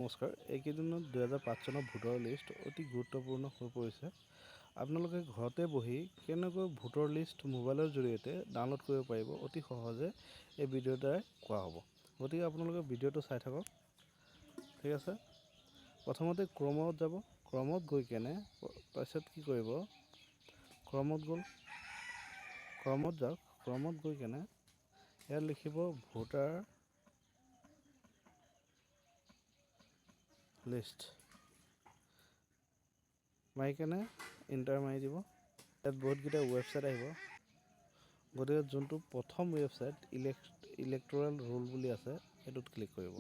নমস্কাৰ। এইকেইদিনত 2005 চনৰ ভোটৰ লিষ্ট অতি গুৰুত্বপূৰ্ণ হৈ পৰিছে। আপোনালোকে ঘৰতে বহি কেনেকৈ ভোটৰ লিষ্ট মোবাইলৰ জৰিয়তে ডাউনলোড কৰিব পাৰিব অতি সহজে এই ভিডিঅ'ৰ দ্বাৰাই কোৱা হ'ব। গতিকে আপোনালোকে ভিডিঅ'টো চাই থাকক। ঠিক আছে। প্ৰথমতে ক্ৰমত যাব। ক্ৰমত গৈ কেনে তাৰপিছত কি কৰিব, ক্ৰমত যাওক। ক্ৰমত গৈ কেনে ইয়াত লিখিব ভোটাৰ লিষ্ট, মাৰি কেনে ইণ্টাৰ মাৰি দিব। ইয়াত বহুতকেইটা ৱেবছাইট আহিব। গতিকে যোনটো প্ৰথম ৱেবছাইট ইলেক্টৰেল ৰোল বুলি আছে এইটোত ক্লিক কৰিব।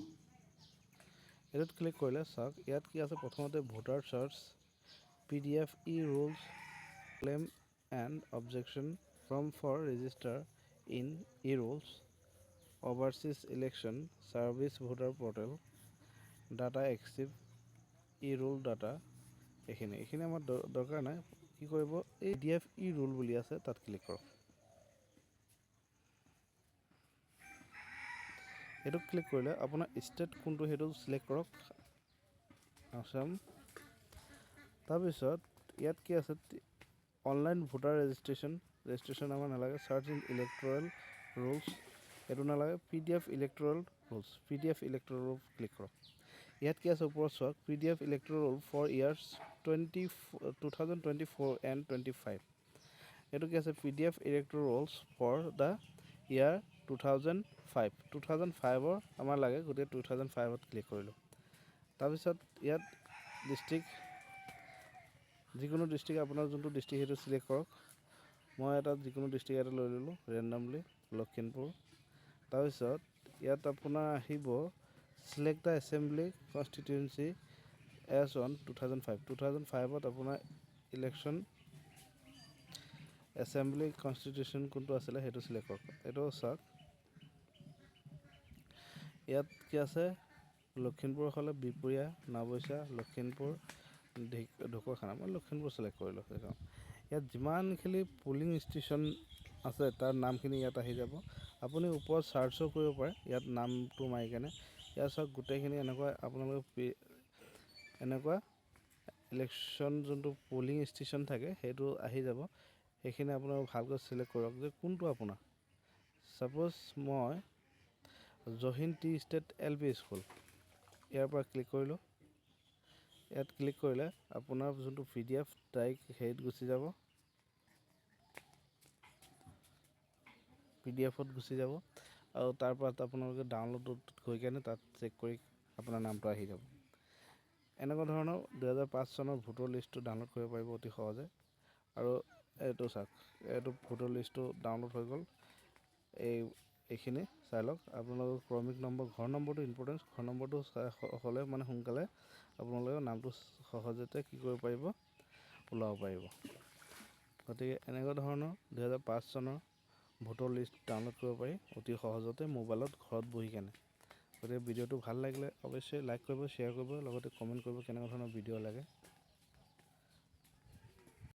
এইটোত ক্লিক কৰিলে চাওক ইয়াত কি আছে, প্ৰথমতে voter search, PDF e rolls, claim and objection, form for register in e rolls, overseas election services, voter portal, data archive, e roll data. এইখিনি আমাৰ দৰকাৰ নাই। কি কৰিব, এই PDF ই-ৰোল বুলি আছে তাত ক্লিক কৰক। এইটোত ক্লিক কৰিলে আপোনাৰ ষ্টেট কোনটো সেইটো চিলেক্ট কৰক, আসাম। তাৰপিছত ইয়াত কি আছে, অনলাইন ভোটাৰ ৰেজিষ্ট্ৰেশ্যন আমাৰ নালাগে। চাৰ্চ ইন ইলেক্টৰেল ৰোলছ এইটো নালাগে। PDF ইলেক্টৰেল ৰোল ক্লিক কৰক। ইয়াত কি আছে ওপৰত চাওক, PDF electoral roll for years 2024 and 25। এইটো কি আছে, PDF electoral rolls for the year 2005 আমাৰ লাগে, গতিকে 2005 ক্লিক কৰিলোঁ। তাৰপিছত ইয়াত ডিষ্ট্ৰিক্ট, যিকোনো ডিষ্ট্ৰিক্ট আপোনাৰ যোনটো ডিষ্ট্ৰিক্ট সেইটো চিলেক্ট কৰক। মই এটা যিকোনো ডিষ্ট্ৰিক্ট এটা লৈ ল'লোঁ ৰেণ্ডমলি, লখিমপুৰ। তাৰপিছত ইয়াত আপোনাৰ আহিব select the assembly constituency as on 2005 আপোনাৰ ইলেকশ্যন এছেম্বলি কনষ্টিটিউশ্যন কোনটো আছিলে সেইটো চিলেক্ট কৰক। এইটো চাওক ইয়াত কি আছে, লখিমপুৰ হ'লে বিহপুৰীয়া, নাওবৈচা, লখিমপুৰ, ঢকুৱাখানা। মই লখিমপুৰ চিলেক্ট কৰিলোঁ। ইয়াত যিমানখিনি পলিং ষ্টেচন আছে তাৰ নামখিনি ইয়াত আহি যাব। আপুনি ওপৰত চাৰ্চো কৰিব পাৰে ইয়াত নামটো মাৰি কেনে। ইয়াত চাওক গোটেইখিনি এনেকুৱা আপোনালোকে এনেকুৱা ইলেকশ্যন যোনটো পলিং ষ্টেচন থাকে সেইটো আহি যাব। সেইখিনি আপোনালোকে ভালকৈ চিলেক্ট কৰক যে কোনটো আপোনাৰ। ছাপ'জ মই জহিন টি ষ্টেট LP স্কুল, ইয়াৰ পৰা ক্লিক কৰিলোঁ। ইয়াত ক্লিক কৰিলে আপোনাৰ যোনটো PDF ডাইৰেক্ট হেৰিত গুচি যাব, PDFত গুচি যাব। আৰু তাৰপৰা আপোনালোকে ডাউনলোডত গৈ কেনে তাত চেক কৰি আপোনাৰ নামটো আহি যাব। এনেকুৱা ধৰণৰ 2005 চনৰ ভোটৰ লিষ্টটো ডাউনলোড কৰিব পাৰিব অতি সহজে। আৰু এইটো চাওক, এইটো ভোটৰ লিষ্টটো ডাউনলোড হৈ গ'ল। এইখিনি চাই লওক। আপোনালোকৰ ক্ৰমিক নম্বৰ, ঘৰ নম্বৰটো ইম্পৰ্টেণ্ট। ঘৰ নম্বৰটো হ'লে মানে সোনকালে আপোনালোকে নামটো সহজতে কি কৰিব পাৰিব, ওলাব পাৰিব। গতিকে এনেকুৱা ধৰণৰ 2005 চনৰ ভোটৰ লিষ্ট ডাউনলোড কৰিব পাৰি অতি সহজতে মোবাইলত ঘৰত বহি কেনে। গতিকে ভিডিঅ'টো ভাল লাগিলে অৱশ্যেই লাইক কৰিব, শ্বেয়াৰ কৰিব, লগতে কমেণ্ট কৰিব কেনেকুৱা ধৰণৰ ভিডিঅ' লাগে।